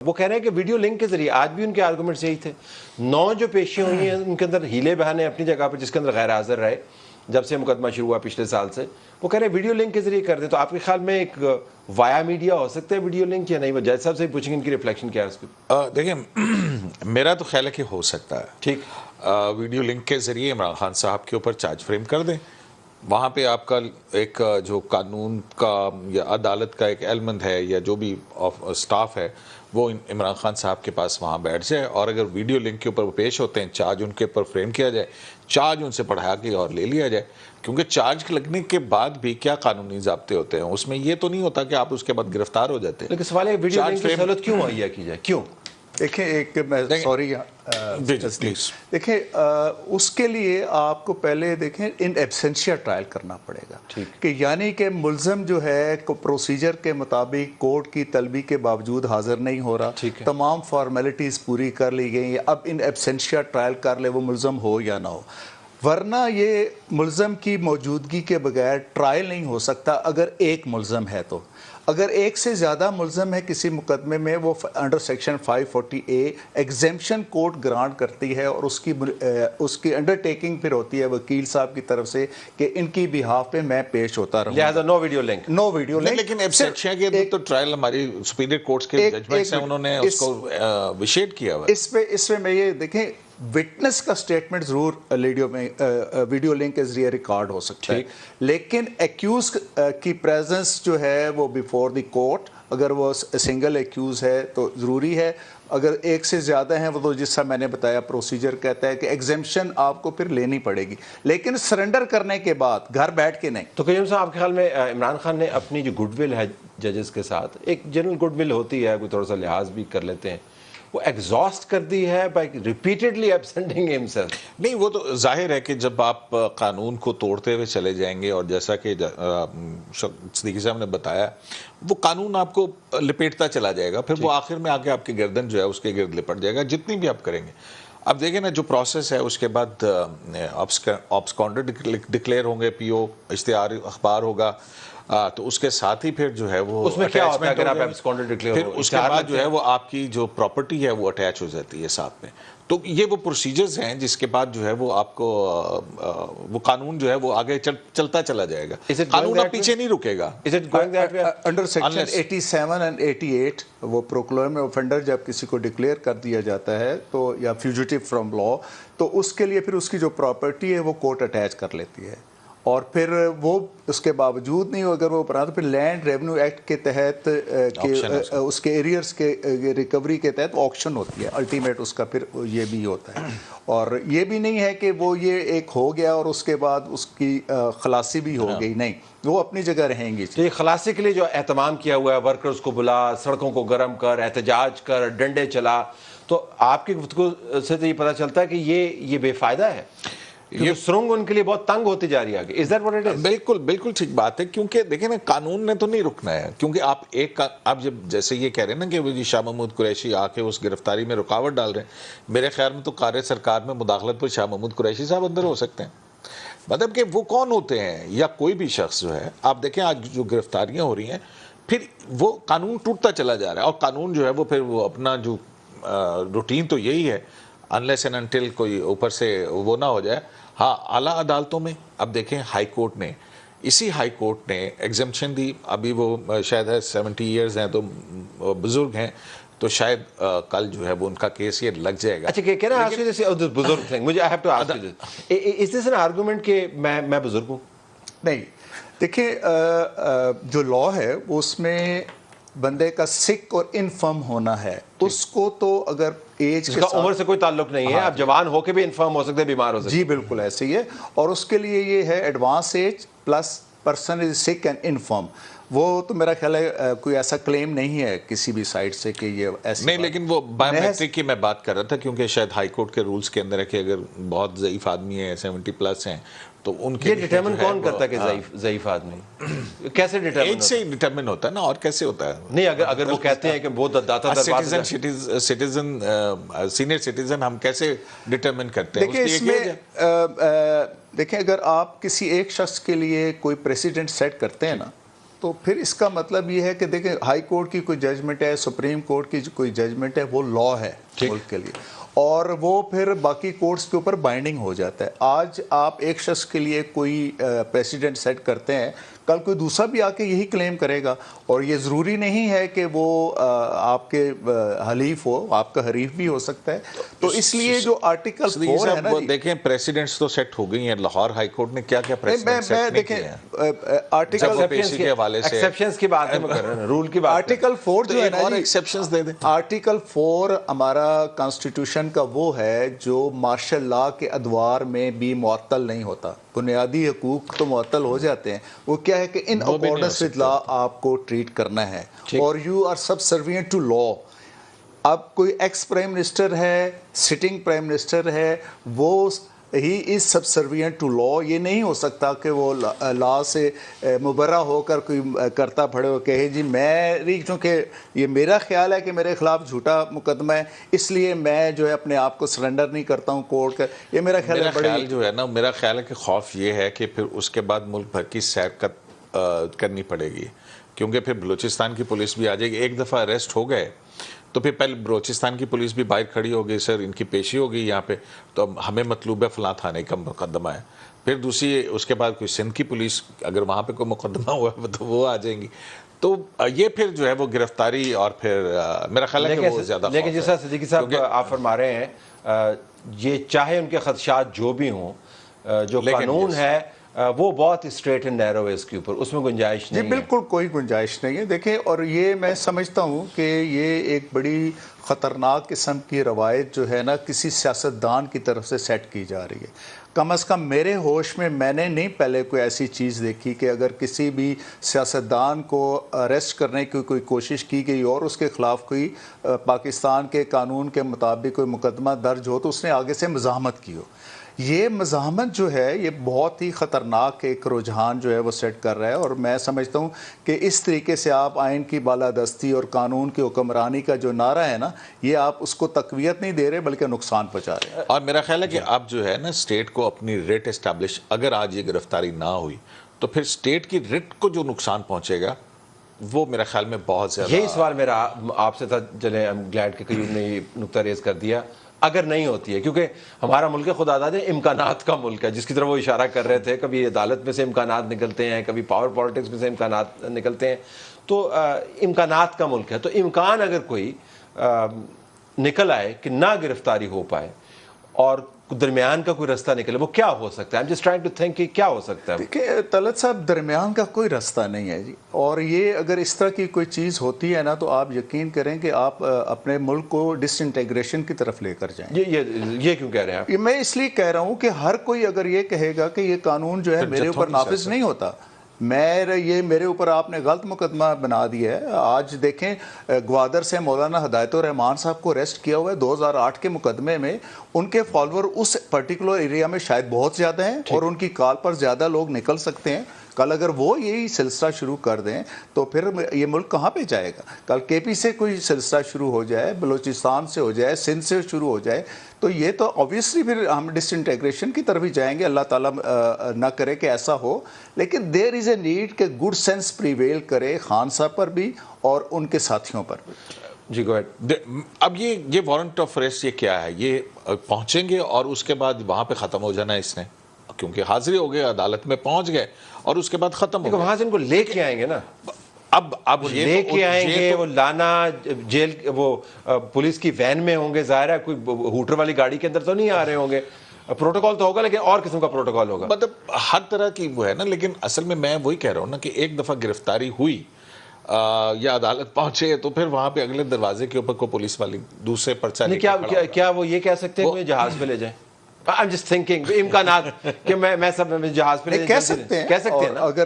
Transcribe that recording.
وہ کہہ رہے ہیں کہ ویڈیو لنک کے ذریعے آج بھی ان کے آرگومنٹس یہی تھے. 9 جو پیشیاں ہوئی ہیں ان کے اندر ہیلے بہانے اپنی جگہ پہ جس کے اندر غیر حاضر رہے جب سے مقدمہ شروع ہوا پچھلے سال سے, وہ کہہ رہے ہیں ویڈیو لنک کے ذریعے کر دیں. تو آپ کے خیال میں ایک وایا میڈیا ہو سکتا ہے ویڈیو لنک یا نہیں؟ جج صاحب سے پوچھیں گے ان کی ریفلیکشن کیا ہے اس پہ. دیکھیں میرا تو خیال ہے کہ ہو سکتا ہے. ٹھیک, ویڈیو لنک کے ذریعے عمران خان صاحب کے اوپر چارج فریم کر دیں. وہاں پہ آپ کا ایک جو قانون کا یا عدالت کا ایک ایلیمنٹ ہے یا جو بھی سٹاف ہے وہ عمران خان صاحب کے پاس وہاں بیٹھ جائے, اور اگر ویڈیو لنک کے اوپر وہ پیش ہوتے ہیں چارج ان کے اوپر فریم کیا جائے, چارج ان سے پڑھا کے اور لے لیا جائے. کیونکہ چارج لگنے کے بعد بھی کیا قانونی ضابطے ہوتے ہیں, اس میں یہ تو نہیں ہوتا کہ آپ اس کے بعد گرفتار ہو جاتے ہیں. لیکن سوال ہے ویڈیو لنک کی سہولت کیوں مہیا کی جائے, کیوں؟ دیکھیں ایک میں سوری دیکھیں اس کے لیے آپ کو پہلے دیکھیں ان ایبسینشیا ٹرائل کرنا پڑے گا کہ یعنی کہ ملزم جو ہے پروسیجر کے مطابق کورٹ کی طلبی کے باوجود حاضر نہیں ہو رہا, تمام فارمیلٹیز پوری کر لی گئی, اب ان ایبسینشیا ٹرائل کر لے وہ ملزم ہو یا نہ ہو. ورنہ یہ ملزم کی موجودگی کے بغیر ٹرائل نہیں ہو سکتا اگر ایک ملزم ہے تو. اگر ایک سے زیادہ ملزم ہے کسی مقدمے میں وہ under section 540A exemption court grant کرتی ہے, اور اس کی انڈر ٹیکنگ پھر ہوتی ہے وکیل صاحب کی طرف سے کہ ان کی بہاف پہ میں پیش ہوتا رہوں. لہذا نو ویڈیو لنک. لیکن ایبسینشیا کے تو ٹرائل ہماری سپیریئر کورٹس کے ججمنٹس ہیں, انہوں نے اس کو ویشیٹ کیا ہوا. اس میں یہ دیکھیں وٹنس کا سٹیٹمنٹ ضرور ویڈیو لنک کے ذریعے ریکارڈ ہو سکتا ہے, لیکن ایکیوز کی پریزنس جو ہے وہ بیفور دی کورٹ, اگر وہ سنگل ایکیوز ہے تو ضروری ہے. اگر ایک سے زیادہ ہیں وہ تو جس سے میں نے بتایا پروسیجر کہتا ہے کہ ایگزیمپشن آپ کو پھر لینی پڑے گی, لیکن سرنڈر کرنے کے بعد گھر بیٹھ کے نہیں. تو قیوم صاحب آپ کے خیال میں عمران خان نے اپنی جو گڈ ول ہے ججز کے ساتھ, ایک جنرل گڈ ول ہوتی ہے, کوئی تھوڑا سا لحاظ بھی کر لیتے ہیں, وہ ایگزاسٹ کر دی ہے بائی ریپیٹڈلی ایبسینٹنگ ہمسیلف؟ نہیں, وہ تو ظاہر ہے کہ جب آپ قانون کو توڑتے ہوئے چلے جائیں گے, اور جیسا کہ صدیقی صاحب نے بتایا وہ قانون آپ کو لپیٹتا چلا جائے گا, پھر وہ آخر میں آ کے آپ کی گردن جو ہے اس کے گرد لپٹ جائے گا جتنی بھی آپ کریں گے. اب دیکھیں نا جو پروسیس ہے اس کے بعد آبسکونڈر ڈکلیئر ہوں گے, پی او اشتہار اخبار ہوگا, تو اس کے ساتھ ہی پھر جو ہے وہ اس میں کیا ہوتا ہے اگر آپ ایبسکونڈر ڈکلیئر ہو, پھر اس کے بعد جو ہے وہ آپ کی جو پراپرٹی ہے وہ اٹیچ ہو جاتی ہے ساتھ میں. تو یہ وہ پروسیجرز ہیں جس کے بعد جو ہے وہ آپ کو وہ قانون جو ہے وہ آگے چلتا چلا جائے گا, قانون اب پیچھے نہیں رکے گا. انڈر سیکشن 87 اینڈ 88 وہ پروکلیم آفینڈر جب کسی کو ڈکلیئر کر دیا جاتا ہے تو یا فیوجیٹیو فرام لا, تو اس کے لیے پھر اس کی جو پراپرٹی ہے وہ کورٹ اٹیچ کر لیتی ہے, اور پھر وہ اس کے باوجود نہیں اگر وہ اپرادھ پھر لینڈ ریونیو ایکٹ کے تحت اس کے ایریئرز کے ریکوری کے تحت آکشن ہوتی ہے الٹیمیٹ, اس کا پھر یہ بھی ہوتا ہے. اور یہ بھی نہیں ہے کہ وہ یہ ایک ہو گیا اور اس کے بعد اس کی خلاصی بھی ہو گئی, نہیں, وہ اپنی جگہ رہیں گی. تو یہ خلاصی کے لیے جو اہتمام کیا ہوا ہے, ورکرز کو بلا, سڑکوں کو گرم کر, احتجاج کر, ڈنڈے چلا, تو آپ کی گفتگو سے تو یہ پتہ چلتا ہے کہ یہ بے فائدہ ہے, یہ سرنگ ان کے لیے بہت تنگ ہوتی جا رہی ہے. Is that what it is? بالکل ٹھیک بات ہے, کیونکہ دیکھیں نا قانون نے تو نہیں رکنا ہے, کیونکہ آپ جب جیسے یہ کہہ رہے ہیں نا کہ وہ شاہ محمود قریشی آ کے اس گرفتاری میں رکاوٹ ڈال رہے ہیں, میرے خیال میں تو قار سرکار میں مداخلت پر شاہ محمود قریشی صاحب اندر ہو سکتے ہیں. مطلب کہ وہ کون ہوتے ہیں, یا کوئی بھی شخص جو ہے, آپ دیکھیں آج جو گرفتاریاں ہو رہی ہیں پھر وہ قانون ٹوٹتا چلا جا رہا ہے, اور قانون جو ہے وہ پھر وہ اپنا جو روٹین تو یہی ہے unless and until کوئی اوپر سے وہ نہ ہو جائے. ہاں اعلیٰ عدالتوں میں اب دیکھیں ہائی کورٹ نے ایگزمپشن دی, ابھی وہ شاید ہے 70 ایئرز ہیں تو بزرگ ہیں, تو شاید کل جو ہے وہ ان کا کیس یہ لگ جائے گا. اچھا کہنا آپ سے جیسے بزرگ تھے, مجھے I have to ask you this, is this an argument کہ میں بزرگ ہوں؟ نہیں, دیکھیں جو لا ہے اس میں بندے کا سک اور انفرم ہونا ہے, اس کو تو اگر ایج کے عمر سے کوئی تعلق نہیں ہے, آپ جوان ہو کے بھی انفرم ہو سکتے ہیں, بیمار ہو سکتے ہیں. جی بالکل ایسے ہی ہے, اور اس کے لیے یہ ہے advance age plus person is sick and انفرم. وہ تو میرا خیال ہے کوئی ایسا کلیم نہیں ہے کسی بھی سائٹ سے کہ یہ ایسا نہیں, لیکن وہ بایو میٹرک کی میں بات کر رہا تھا, کیونکہ شاید ہائی کورٹ کے رولز کے اندر ہے کہ اگر بہت ضعیف آدمی ہے 70+ ہیں تو ان کے یہ ڈیٹرمن کون کرتا ہے کہ ضعیف آدمی کیسے ڈیٹرمن ایج سے ڈیٹرمن ہوتا ہے نا, اور کیسے ہوتا ہے؟ نہیں, اگر وہ کہتے ہیں کہ وہ داتا سٹیزن سینئر سٹیزن ہم کیسے ڈیٹرمن کرتے ہیں؟ دیکھیں اس میں دیکھیں اگر آپ کسی ایک شخص کے لیے کوئی پریسیڈنٹ سیٹ کرتے ہیں نا, تو پھر اس کا مطلب یہ ہے کہ دیکھیں ہائی کورٹ کی کوئی ججمنٹ ہے, سپریم کورٹ کی کوئی ججمنٹ ہے, وہ لا ہے ملک کے لیے, اور وہ پھر باقی کورٹس کے اوپر بائنڈنگ ہو جاتا ہے. آج آپ ایک شخص کے لیے کوئی پریسیڈنٹ سیٹ کرتے ہیں, کل کوئی دوسرا بھی آ کے یہی کلیم کرے گا, اور یہ ضروری نہیں ہے کہ وہ آپ کے حلیف ہو, آپ کا حریف بھی ہو سکتا ہے. تو اس لیے جو آرٹیکل 4 ہے نا, دیکھیں پریسیڈنٹس تو سیٹ ہو گئی ہیں. لاہور ہائی کورٹ نے کیا کیا پریسیڈنٹ سیٹ نہیں کیے ہیں؟ آرٹیکل پیشی کے حوالے سے ایکسیپشنز کی بات ہے, رول کی بات. آرٹیکل 4 جو ہے نا, ایکسیپشنز دے دیں. آرٹیکل 4 ہمارا کانسٹیٹیوشن کا وہ ہے جو مارشل لا کے ادوار میں بھی معطل نہیں ہوتا. بنیادی حقوق تو معطل ہو جاتے ہیں, وہ کیا ہے کہ ان اکارڈنس ود لا آپ کو ٹریٹ کرنا ہے, اور یو آر سبسروینٹ ٹو لا. اب کوئی ایکس پرائم منسٹر ہے, سٹنگ پرائم منسٹر ہے, وہ ہی از سبسروینٹ ٹو لا. یہ نہیں ہو سکتا کہ وہ لا سے مبرہ ہو کر کوئی کرتا پھڑے ہو کہے جی میری, چونکہ یہ میرا خیال ہے کہ میرے خلاف جھوٹا مقدمہ ہے اس لیے میں جو ہے اپنے آپ کو سرنڈر نہیں کرتا ہوں کورٹ کا. یہ میرا خیال ہے بڑی جو ہے نا, میرا خیال ہے کہ خوف یہ ہے کہ پھر اس کے بعد ملک بھر کی سیر کرنی پڑے گی, کیونکہ پھر بلوچستان کی پولیس بھی آ جائے گی. ایک دفعہ اریسٹ ہو گئے تو پھر پہلے بلوچستان کی پولیس بھی باہر کھڑی ہو گئی, سر ان کی پیشی ہو گئی یہاں پہ, تو اب ہمیں مطلوب ہے فلاں تھانے کا مقدمہ ہے. پھر دوسری اس کے بعد کوئی سندھ کی پولیس, اگر وہاں پہ کوئی مقدمہ ہوا تو وہ آ جائیں گی. تو یہ پھر جو ہے وہ گرفتاری, اور پھر میرا خیال ہے کہ وہ زیادہ. لیکن جیسا صدیقی صاحب آپ فرما رہے ہیں, یہ چاہے ان کے خدشات جو بھی ہوں, جو قانون ہے وہ بہت اسٹریٹ اینڈ نیرو ہے اس کے اوپر, اس میں گنجائش نہیں ہے. جی بالکل کوئی گنجائش نہیں ہے. دیکھیں, اور یہ میں سمجھتا ہوں کہ یہ ایک بڑی خطرناک قسم کی روایت جو ہے نا کسی سیاستدان کی طرف سے سیٹ کی جا رہی ہے. کم از کم میرے ہوش میں نے نہیں پہلے کوئی ایسی چیز دیکھی کہ اگر کسی بھی سیاستدان کو اریسٹ کرنے کی کوئی کوشش کی گئی اور اس کے خلاف کوئی پاکستان کے قانون کے مطابق کوئی مقدمہ درج ہو تو اس نے آگے سے مزاحمت کی ہو. یہ مزاحمت جو ہے یہ بہت ہی خطرناک ایک رجحان جو ہے وہ سیٹ کر رہا ہے, اور میں سمجھتا ہوں کہ اس طریقے سے آپ آئین کی بالادستی اور قانون کی حکمرانی کا جو نعرہ ہے نا, یہ آپ اس کو تقویت نہیں دے رہے بلکہ نقصان پہنچا رہے ہیں. اور میرا خیال ہے کہ اب جو ہے نا اسٹیٹ کو اپنی ریٹ اسٹیبلش, اگر آج یہ گرفتاری نہ ہوئی تو پھر اسٹیٹ کی ریٹ کو جو نقصان پہنچے گا وہ میرا خیال میں بہت زیادہ. یہی سوال میرا آپ سے تھا, چلے گلیڈ کے قیوم نے یہ نقطہ ریز کر دیا. اگر نہیں ہوتی ہے, کیونکہ ہمارا ملک خدا دادے امکانات کا ملک ہے, جس کی طرف وہ اشارہ کر رہے تھے, کبھی عدالت میں سے امکانات نکلتے ہیں, کبھی پاور پالیٹکس میں سے امکانات نکلتے ہیں, تو امکانات کا ملک ہے. تو امکان اگر کوئی نکل آئے کہ نہ گرفتاری ہو پائے اور درمیان کا کوئی رستہ نکلے, وہ کیا ہو سکتا ہے؟ I'm just trying to think کہ کیا ہو سکتا ہے. دیکھیں طلعت صاحب, درمیان کا کوئی رستہ نہیں ہے جی, اور یہ اگر اس طرح کی کوئی چیز ہوتی ہے نا تو آپ یقین کریں کہ آپ اپنے ملک کو ڈس انٹیگریشن کی طرف لے کر جائیں. یہ کیوں کہہ رہے ہیں آپ؟ میں اس لیے کہہ رہا ہوں کہ ہر کوئی اگر یہ کہے گا کہ یہ قانون جو ہے میرے اوپر نافذ نہیں ہوتا, میرے اوپر آپ نے غلط مقدمہ بنا دیا ہے. آج دیکھیں گوادر سے مولانا ہدایت الرحمان صاحب کو اریسٹ کیا ہوا ہے 2008 کے مقدمے میں. ان کے فالوور اس پرٹیکولر ایریا میں شاید بہت زیادہ ہیں اور ان کی کال پر زیادہ لوگ نکل سکتے ہیں. کل اگر وہ یہی سلسلہ شروع کر دیں تو پھر یہ ملک کہاں پہ جائے گا؟ کل کے پی سے کوئی سلسلہ شروع ہو جائے, بلوچستان سے ہو جائے, سندھ سے شروع ہو جائے, تو یہ تو اوبیسلی پھر ہم ڈس انٹیگریشن کی طرف ہی جائیں گے. اللہ تعالیٰ نہ کرے کہ ایسا ہو, لیکن دیر از اے نیڈ کہ گڈ سینس پریویل کرے خان صاحب پر بھی اور ان کے ساتھیوں پر بھی. جی گو ایڈ. اب یہ وارنٹ آف اریسٹ یہ کیا ہے؟ یہ پہنچیں گے اور اس کے بعد وہاں پہ ختم ہو جانا ہے اس نے, کیونکہ حاضری ہو گئے, عدالت میں پہنچ گئے اور اس کے بعد ختم ہو گئے. وہاں سے ان کو لے کے آئیں گے نا, اب لے کے آئیں گے, وہ لانا جیل, وہ پولیس کی وین میں ہوں گے, ظاہر ہے کوئی ہوٹر والی گاڑی کے اندر تو نہیں آ رہے ہوں گے. پروٹوکول تو ہوگا لیکن اور قسم کا پروٹوکول ہوگا, مطلب ہر طرح کی وہ ہے نا. لیکن اصل میں وہی کہہ رہا ہوں نا کہ ایک دفعہ گرفتاری ہوئی یا عدالت پہنچے تو پھر وہاں پہ اگلے دروازے کے اوپر کو پولیس والی دوسرے پرچہ لے کے کیا وہ یہ کہہ سکتے ہیں کہ جہاز پہ لے جائیں؟ I'm just thinking امکانات کہ میں سب جہاز پہ کہہ سکتے ہیں نا. اگر